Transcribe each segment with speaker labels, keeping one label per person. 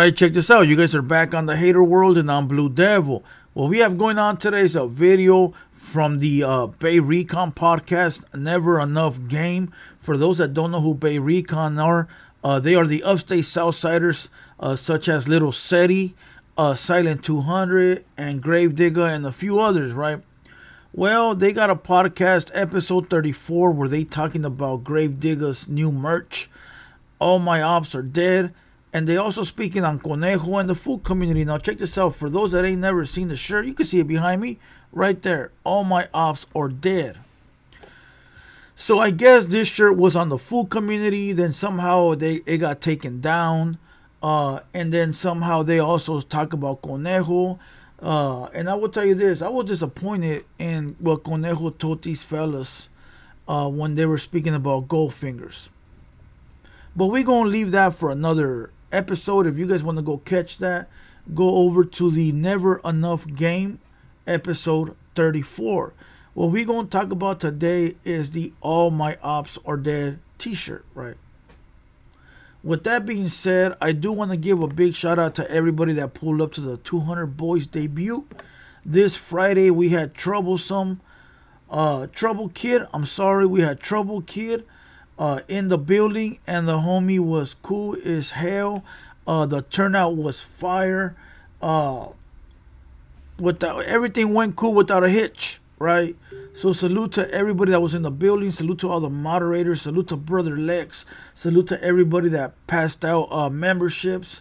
Speaker 1: right, check this out. You guys are back on the Hater World and I'm Blue Devil. What we have going on today is a video from the Bay Recon podcast, Never Enough Game. For those that don't know who Bay Recon are, they are the Upstate Southsiders, such as Little Seti, Silent 200, and Gravedigger, and a few others, right? Well, they got a podcast, episode 34, where they talking about Gravedigger's new merch, All My Ops Are Dead. And they also speaking on Conejo and the Foo Community. Now check this out. For those that ain't never seen the shirt, you can see it behind me right there. All My Ops Are Dead. So I guess this shirt was on the Foo Community. Then somehow it got taken down. And then somehow they also talk about Conejo. And I will tell you this. I was disappointed in what Conejo told these fellas when they were speaking about Goldfingers. But we're going to leave that for another episode. If you guys want to go catch that, go over to the Never Enough Game, episode 34. What we're going to talk about today is the All My Ops Are Dead t-shirt, right? With that being said, I do want to give a big shout out to everybody that pulled up to the 200 Boys debut. This Friday we had Trouble Kid. I'm sorry, we had Trouble Kid in the building, and the homie was cool as hell. The turnout was fire. Everything went cool without a hitch, right? So salute to everybody that was in the building. Salute to all the moderators. Salute to Brother Lex. Salute to everybody that passed out memberships.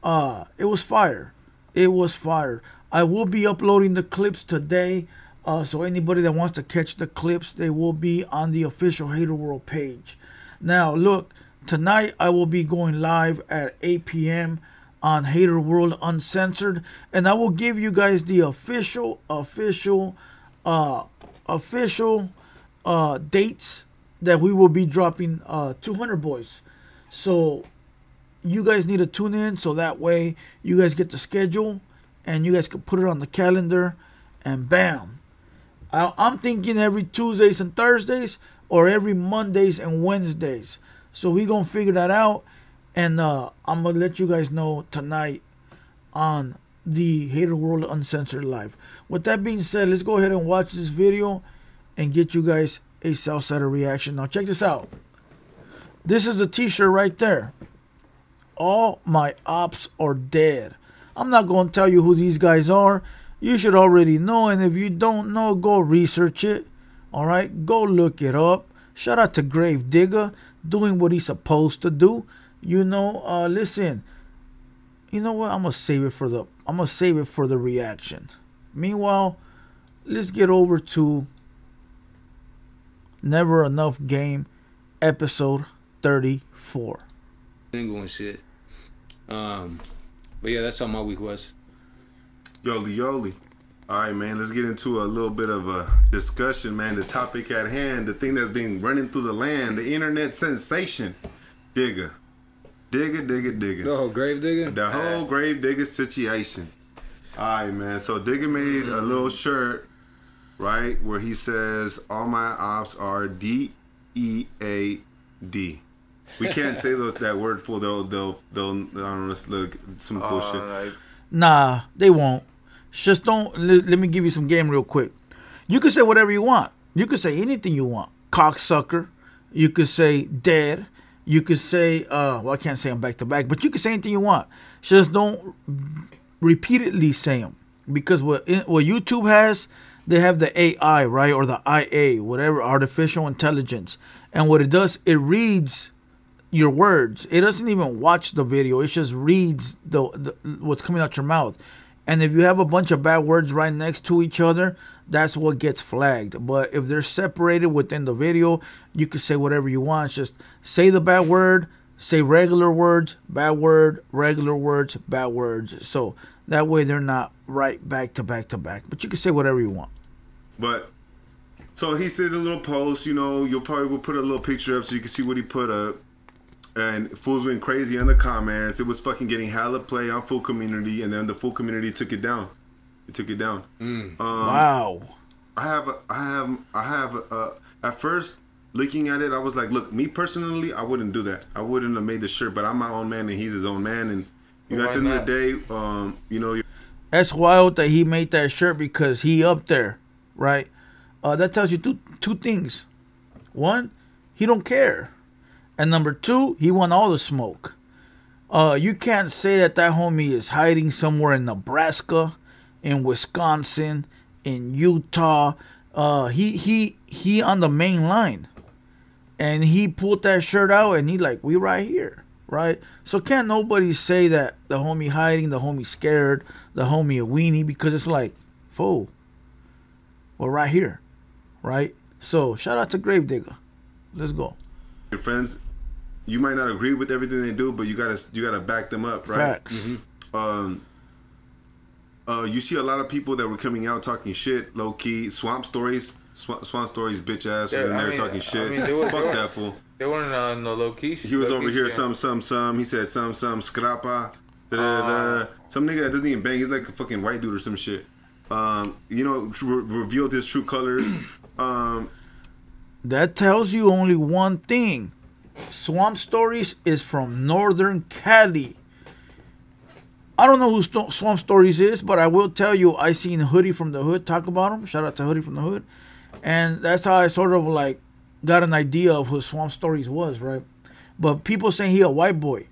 Speaker 1: It was fire. It was fire. I will be uploading the clips today. So anybody that wants to catch the clips, they will be on the official HaterWorld page. Now, look, tonight I will be going live at 8 p.m. on HaterWorld Uncensored, and I will give you guys the official dates that we will be dropping 200 Boys. So you guys need to tune in so that way you guys get the schedule and you guys can put it on the calendar, and bam. I'm thinking every Tuesdays and Thursdays or every Mondays and Wednesdays. So we're going to figure that out. And I'm going to let you guys know tonight on the Hater World Uncensored Live. With that being said, let's go ahead and watch this video and get you guys a Southsider reaction. Now check this out. This is a t-shirt right there. All My Ops Are Dead. I'm not going to tell you who these guys are. You should already know, and if you don't know, go research it. All right, go look it up. Shout out to Gravedigger doing what he's supposed to do. You know, listen. You know what? I'm gonna save it for the reaction. Meanwhile, let's get over to Never Enough Game, episode 34.
Speaker 2: Single and shit. But yeah, that's how my week was.
Speaker 3: Yoli. All right, man, let's get into a little bit of a discussion, man. The topic at hand, the thing that's been running through the land, the internet sensation. Digger.
Speaker 2: The whole Gravedigger?
Speaker 3: The whole Gravedigger situation. All right, man. So Digger made a little shirt, right, where he says, all my ops are D-E-A-D. We can't say that word full. They'll I don't know, look, some bullshit.
Speaker 1: Nah, they won't. Just don't. Let me give you some game real quick. You can say whatever you want. You can say anything you want. Cocksucker. You could say dead. You could say, well, I can't say them back to back, but you can say anything you want. Just don't repeatedly say them. Because what YouTube has, they have the AI, right? Or the IA, whatever, artificial intelligence. And what it does, it reads your words. It doesn't even watch the video. It just reads the what's coming out your mouth. And if you have a bunch of bad words right next to each other, that's what gets flagged. But if they're separated within the video, you can say whatever you want. Just say the bad word, say regular words, bad word, regular words, bad words. So that way they're not right back to back to back. But you can say whatever you want.
Speaker 3: But so he did a little post, you know, you'll probably will put a little picture up so you can see what he put up. And fools went crazy in the comments. It was fucking getting hella play on Foo Community, and then the Foo Community took it down. It took it down.
Speaker 1: Wow.
Speaker 3: I have. At first, looking at it, I was like, look, me personally, I wouldn't do that. I wouldn't have made the shirt, but I'm my own man, and he's his own man, and You know, at the end of the day, you know,
Speaker 1: that's wild that he made that shirt because he up there, right? That tells you two things. One, he don't care. And number two, he want all the smoke. You can't say that homie is hiding somewhere in Nebraska, in Wisconsin, in Utah. He on the main line. And he pulled that shirt out and he like, we right here, right? So can't nobody say that the homie hiding, the homie scared, the homie a weenie, because it's like, fool, we're right here, right? So shout out to Gravedigger. Let's go.
Speaker 3: Your friends, you might not agree with everything they do, but you gotta back them up, right?
Speaker 1: Facts.
Speaker 3: Mm-hmm. You see a lot of people that were coming out talking shit, low key, swamp stories, bitch ass was in there talking shit. Fuck that fool.
Speaker 4: They weren't on no low key shit.
Speaker 3: He was over here, some. He said some scrappa. Some nigga that doesn't even bang. He's like a fucking white dude or some shit. You know, revealed his true colors.
Speaker 1: That tells you only one thing. Swamp Stories is from Northern Cali. I don't know who Swamp Stories is, but I will tell you, I seen Hoodie from the Hood talk about him. Shout out to Hoodie from the Hood. And that's how I sort of like got an idea of who Swamp Stories was, right? But people saying he a white boy.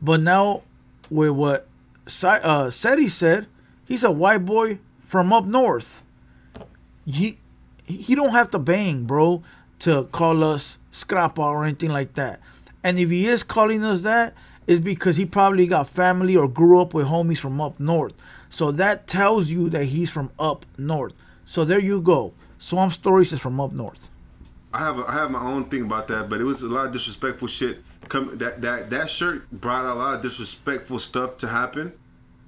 Speaker 1: But now, with what Seti said, he's a white boy from up north. He don't have to bang, bro, to call us scrappa or anything like that. And if he is calling us that, it's because he probably got family or grew up with homies from up north. So that tells you that he's from up north. So there you go. Swamp Stories is from up north.
Speaker 3: I have my own thing about that, but it was a lot of disrespectful shit. That shirt brought a lot of disrespectful stuff to happen.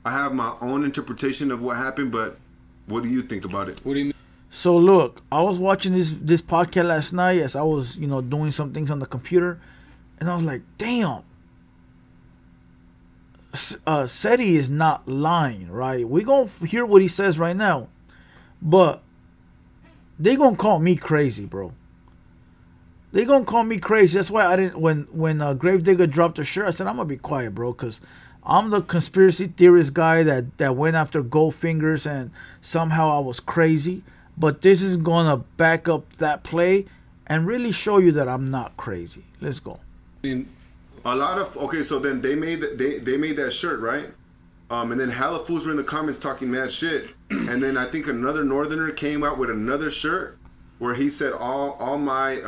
Speaker 3: I have my own interpretation of what happened, but what do you think about it?
Speaker 2: What do you mean?
Speaker 1: So look, I was watching this podcast last night as I was, doing some things on the computer, and I was like, damn. Seti is not lying, right? We're going to hear what he says right now. But they going to call me crazy, bro. They going to call me crazy. That's why I didn't, when Gravedigger dropped the shirt, I said, I'm going to be quiet, bro, because I'm the conspiracy theorist guy that went after Goldfingers and somehow I was crazy. But this is going to back up that play and really show you that I'm not crazy. Let's go.
Speaker 3: A lot of so then they made that shirt, right? And then hella fools were in the comments talking mad shit. And then I think another northerner came out with another shirt where he said all my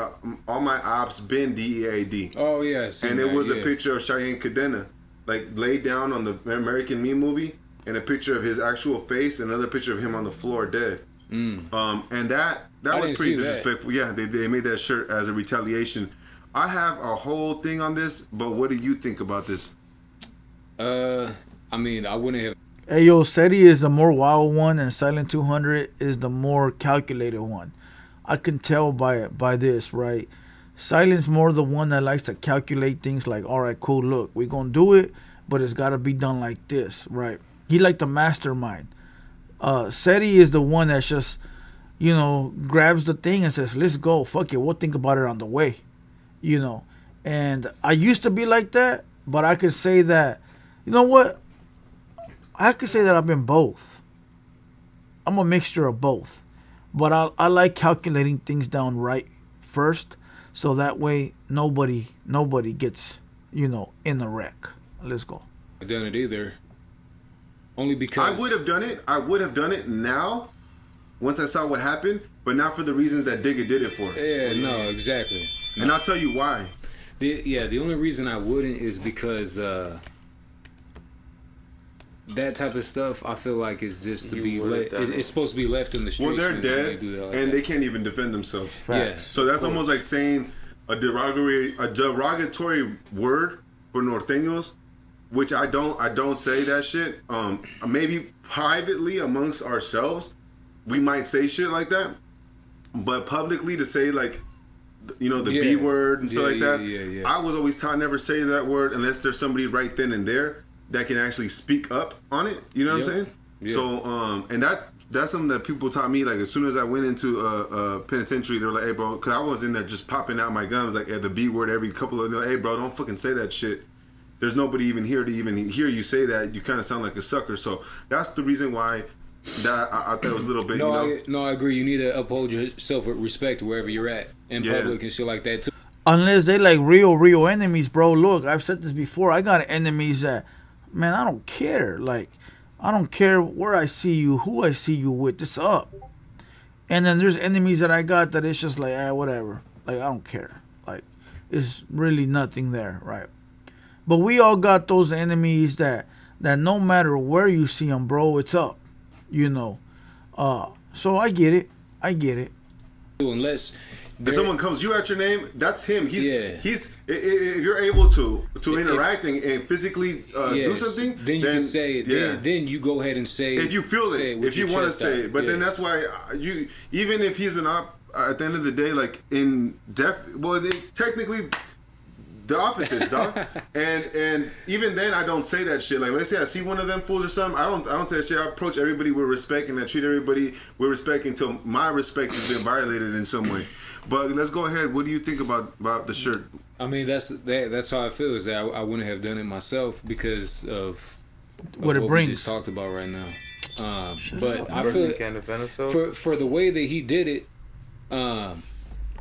Speaker 3: ops been DEAD.
Speaker 2: Oh yeah,
Speaker 3: and it was a picture of Cheyenne Cadena, like laid down on the American Me movie, and a picture of his actual face, and another picture of him on the floor dead. And that was pretty disrespectful. Yeah, they made that shirt as a retaliation. I have a whole thing on this, but what do you think about this?
Speaker 2: I mean, I wouldn't have.
Speaker 1: Hey, yo, Seti is the more wild one, and Silent 200 is the more calculated one. I can tell by this, right? Silent's more the one that likes to calculate things like, all right, cool, look, we're going to do it, but it's got to be done like this, right? He like the mastermind. Seti is the one that's just, grabs the thing and says, let's go, fuck it, we'll think about it on the way. And I used to be like that, but I could say that, you know what? I could say that I've been both. I'm a mixture of both. But I like calculating things down right first, so that way nobody gets, in the wreck. Let's go.
Speaker 2: I've done it either. Only because
Speaker 3: I would have done it. I would have done it now, once I saw what happened, but not for the reasons that Digga did it for.
Speaker 2: Yeah, no, exactly.
Speaker 3: And I'll tell you why.
Speaker 2: The only reason I wouldn't is because that type of stuff I feel like is just to be it's supposed to be left in the streets.
Speaker 3: Well, they're dead and they can't even defend themselves.
Speaker 2: Yeah.
Speaker 3: So that's almost like saying a derogatory word for norteños, which I don't say that shit. Maybe privately amongst ourselves, we might say shit like that, but publicly to say like, the B word and stuff like that. Yeah. I was always taught never say that word unless there's somebody right then and there that can actually speak up on it. You know what I'm saying? Yeah. So, and that's something that people taught me. Like as soon as I went into a penitentiary, they were like, "Hey, bro," because I was in there just popping out my guns like the B word every couple of. Hey, bro, don't fucking say that shit. there's nobody even here to even hear you say that. You kind of sound like a sucker. So that's the reason why that I thought it was a little bit.
Speaker 2: No, I agree. You need to uphold yourself with respect wherever you're at in public and shit like that too.
Speaker 1: Unless they like real enemies, bro. Look, I've said this before. I got enemies that, man, I don't care. Like, I don't care where I see you, who I see you with. It's up. And then there's enemies that I got that it's just like, whatever. Like, I don't care. Like, it's really nothing there, right? But we all got those enemies that no matter where you see them, bro, it's up. You know. So I get it.
Speaker 2: Unless
Speaker 3: if someone comes you at your name, that's him. He's if you're able to interact and physically do something,
Speaker 2: then you can say it. Then you go ahead and say
Speaker 3: if you feel it, if you want to say it. But then that's why you, even if he's an op, at the end of the day, like in technically the opposites, dog. and even then, I don't say that shit. Like, let's say I see one of them fools or something, I don't say that shit. I approach everybody with respect, and I treat everybody with respect until my respect has been violated in some way. But let's go ahead. What do you think about the shirt?
Speaker 2: I mean, that's how I feel. Is that I wouldn't have done it myself because of
Speaker 1: what it brings.
Speaker 2: We just talked about right now. But I feel for the way that he did it.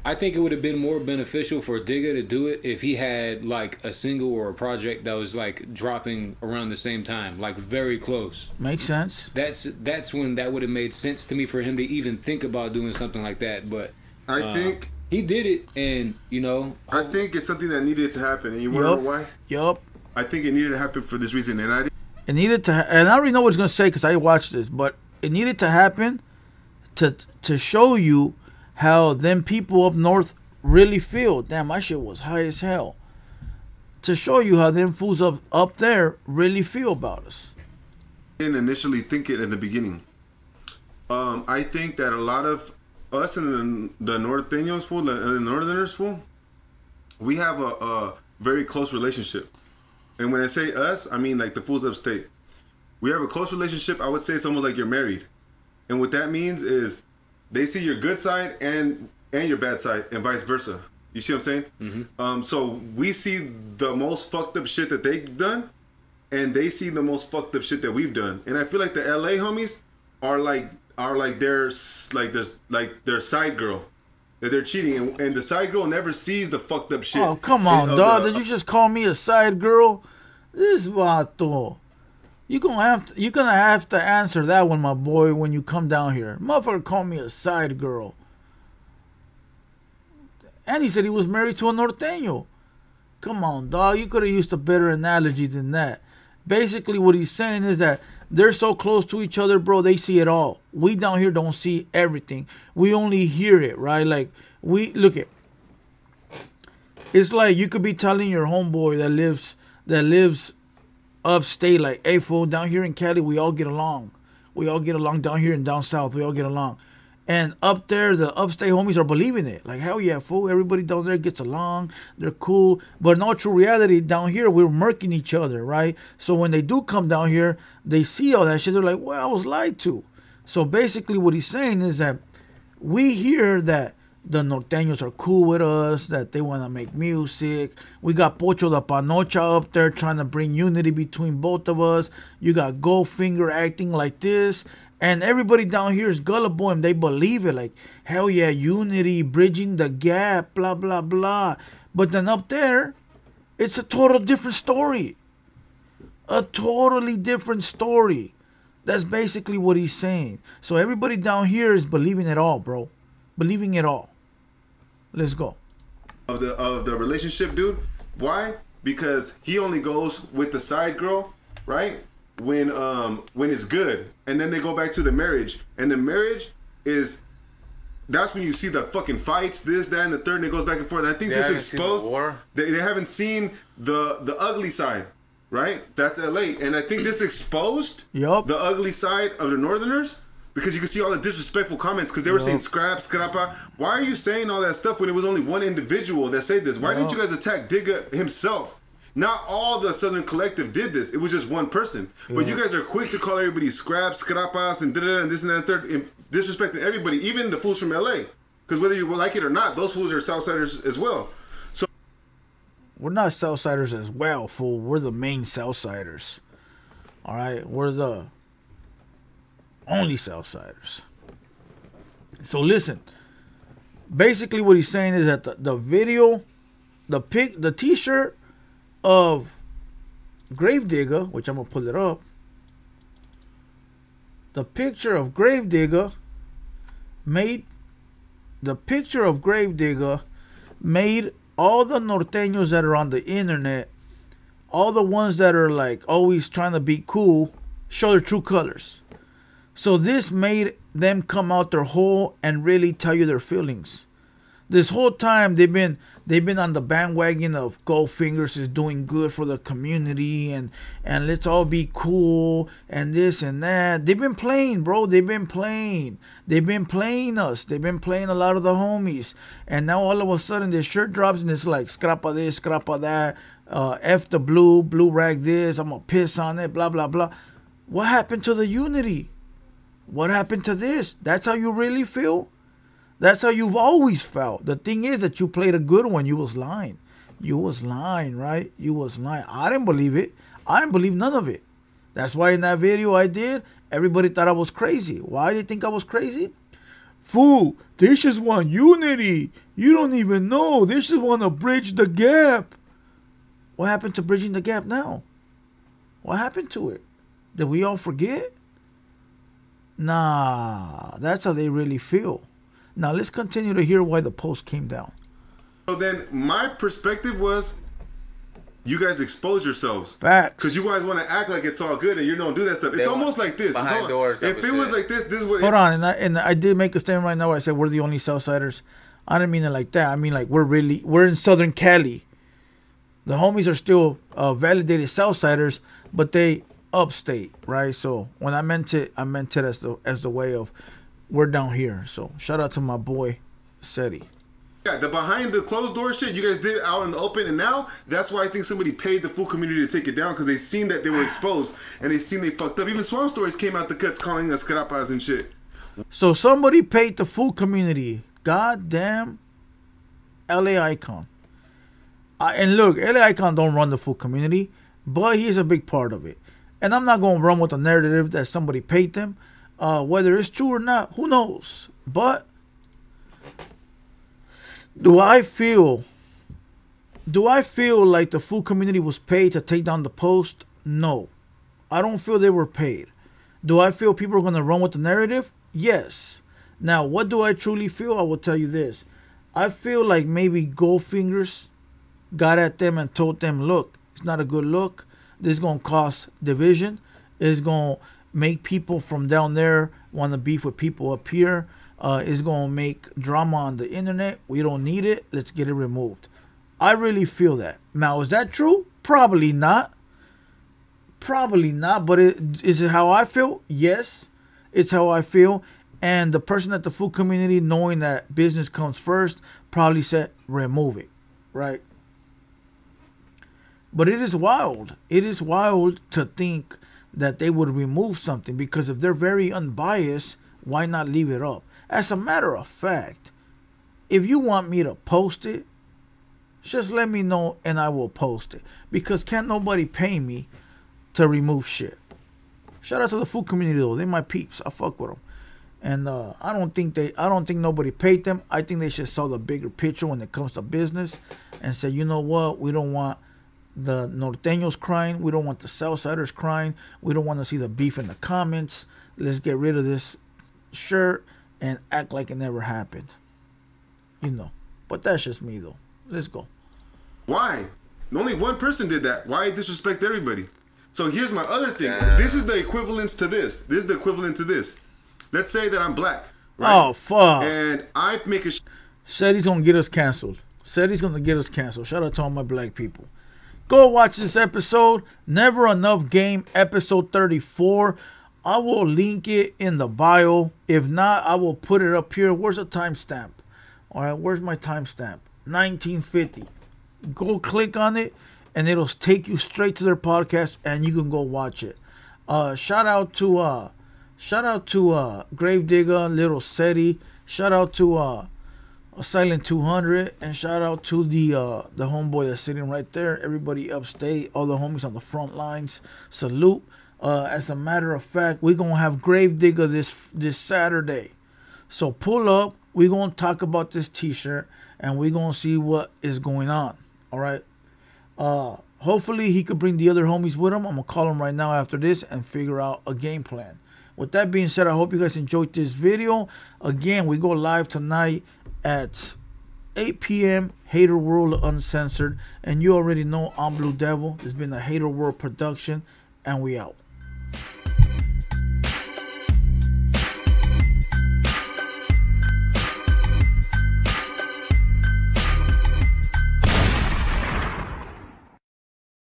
Speaker 2: I think it would have been more beneficial for Digga to do it if he had like a single or a project that was like dropping around the same time, like very close.
Speaker 1: Makes sense.
Speaker 2: That's when that would have made sense to me for him to even think about doing something like that. But
Speaker 3: I think
Speaker 2: he did it, and you know,
Speaker 3: I think it's something that needed to happen. And you want to know why?
Speaker 1: Yup.
Speaker 3: I think it needed to happen for this reason, and
Speaker 1: it needed to. And I already know what he's gonna say because I watched this, but it needed to happen to show you how them people up north really feel. Damn, my shit was high as hell. To show you how them fools up there really feel about us.
Speaker 3: Didn't initially think it in the beginning. I think that a lot of us and the Norteños fool, the Northerners fool, we have a very close relationship. And when I say us, I mean like the fools upstate. We have a close relationship. I would say it's almost like you're married. And what that means is they see your good side and your bad side, and vice versa. You see what I'm saying? Mm-hmm. So we see the most fucked up shit that they've done, and they see the most fucked up shit that we've done. And I feel like the LA homies are like their side girl. That they're cheating, and the side girl never sees the fucked up shit.
Speaker 1: Oh, come on, dog! Did you just call me a side girl? This vato. You're gonna have to answer that one, my boy, when you come down here. Motherfucker called me a side girl. And he said he was married to a norteño. Come on, dog. You could have used a better analogy than that. Basically, what he's saying is that they're so close to each other, bro, they see it all. We down here don't see everything. We only hear it, right? Like, look at. It's like you could be telling your homeboy that lives upstate, like, hey, fool, down here in Cali, we all get along. We all get along down here and down south. We all get along. And up there, the upstate homies are believing it. Like, hell yeah, fool. Everybody down there gets along. They're cool. But in all true reality, down here, we're murking each other, right? So when they do come down here, they see all that shit. They're like, well, I was lied to. So basically what he's saying is that we hear that the norteños are cool with us, that they want to make music. We got Pocho the Panocha up there trying to bring unity between both of us. You got Goldfinger acting like this. And everybody down here is gullible and they believe it. Like, hell yeah, unity, bridging the gap, blah, blah, blah. But then up there, it's a total different story. A totally different story. That's basically what he's saying. So everybody down here is believing it all, bro. Believing it all. Let's go.
Speaker 3: Of the relationship, dude. Why? Because he only goes with the side girl, right? When it's good, and then they go back to the marriage, and the marriage that's when you see the fucking fights, this, that, and the third, and it goes back and forth. And I think this exposed they haven't seen the ugly side, right? That's LA, and I think this exposed the ugly side of the Northerners. Because you can see all the disrespectful comments because they were saying scrapa. Why are you saying all that stuff when it was only one individual that said this? Why didn't you guys attack Digga himself? Not all the Southern Collective did this. It was just one person. But you guys are quick to call everybody scrapas, and da-da-da, and this and that and third, and disrespecting everybody, even the fools from LA. Because whether you like it or not, those fools are Southsiders as well. So
Speaker 1: We're not Southsiders as well, fool. We're the main Southsiders. All right, we're the only Southsiders. So listen, basically what he's saying is that the video, the T-shirt of Gravedigger, which I'm gonna pull it up. The picture of Gravedigger made all the norteños that are on the internet, all the ones that are like always trying to be cool, show their true colors. So this made them come out their whole and really tell you their feelings. This whole time they've been on the bandwagon of Goldfingers is doing good for the community and let's all be cool and this and that. They've been playing, bro. They've been playing us. They've been playing a lot of the homies. And now all of a sudden this shirt drops and it's like scrapa this, scrapa that, F the blue rag this, I'm gonna piss on it, blah blah blah. What happened to the unity? What happened to this? That's how you really feel? That's how you've always felt. The thing is that you played a good one. You was lying. You was lying, right? You was lying. I didn't believe it. I didn't believe none of it. That's why in that video I did, everybody thought I was crazy. Why did they think I was crazy? Fool, they just want unity. You don't even know. They just want to bridge the gap. What happened to bridging the gap now? What happened to it? Did we all forget? Nah, that's how they really feel. Now let's continue to hear why the post came down.
Speaker 3: So then my perspective was, you guys expose yourselves.
Speaker 1: Facts.
Speaker 3: Because you guys want to act like it's all good and you don't do that stuff. It's almost like this.
Speaker 4: Behind doors.
Speaker 3: If it was like this is what...
Speaker 1: Hold on, and I did make a statement right now where I said we're the only Southsiders. I didn't mean it like that. I mean like we're in Southern Cali. The homies are still validated Southsiders, but they upstate, right? So when I meant it as the way of we're down here. So shout out to my boy Seti.
Speaker 3: Yeah, the behind the closed door shit you guys did out in the open, and now that's why I think somebody paid the Foo community to take it down, because they seen that they were exposed and they seen they fucked up. Even Swamp Stories came out the cuts calling us scrapas and shit.
Speaker 1: So somebody paid the Foo community. Goddamn LA Icon. And look, LA Icon don't run the Foo community, but he's a big part of it. And I'm not going to run with the narrative that somebody paid them. Whether it's true or not, who knows? But do I feel like the Foo community was paid to take down the post? No. I don't feel they were paid. Do I feel people are going to run with the narrative? Yes. Now, what do I truly feel? I will tell you this. I feel like maybe Goldfingers got at them and told them, look, it's not a good look. This is going to cause division. It's going to make people from down there want to beef with people up here. It's going to make drama on the internet. We don't need it. Let's get it removed. I really feel that. Now, is that true? Probably not. Probably not. But is it how I feel? Yes, it's how I feel. And the person at the Foo community, knowing that business comes first, probably said, remove it. Right? But it is wild. It is wild to think that they would remove something, because if they're very unbiased, why not leave it up? As a matter of fact, if you want me to post it, just let me know and I will post it, because can't nobody pay me to remove shit. Shout out to the Foo community though. They my peeps. I fuck with them. And I don't think nobody paid them. I think they should saw the bigger picture when it comes to business and say, you know what, we don't want the norteños crying. We don't want the Southsiders crying. We don't want to see the beef in the comments. Let's get rid of this shirt and act like it never happened. You know. But that's just me, though. Let's go.
Speaker 3: Why? Only one person did that. Why disrespect everybody? So here's my other thing.
Speaker 4: Damn.
Speaker 3: This is the equivalence to this. This is the equivalent to this. Let's say that I'm black. Right?
Speaker 1: Oh, fuck.
Speaker 3: And I make a...
Speaker 1: Said he's going to get us canceled. Said he's going to get us canceled. Shout out to all my black people. Go watch this episode. Never Enough Game, episode 34. I will link it in the bio. If not, I will put it up here. Where's the timestamp? All right, where's my timestamp? 1950. Go click on it, and it'll take you straight to their podcast, and you can go watch it. Shout out to Gravedigger, Little Seti. Shout out to a silent 200, and shout out to the homeboy that's sitting right there. Everybody upstate, all the homies on the front lines. Salute. As a matter of fact, we're gonna have Gravedigger this Saturday. So pull up. We're gonna talk about this t-shirt and we're gonna see what is going on. All right. Hopefully he could bring the other homies with him. I'm gonna call him right now after this and figure out a game plan. With that being said, I hope you guys enjoyed this video. Again, we go live tonight at 8 p.m. TheHaterWorld Uncensored. And you already know I'm Blue Devil. It's been a TheHaterWorld production. And we out.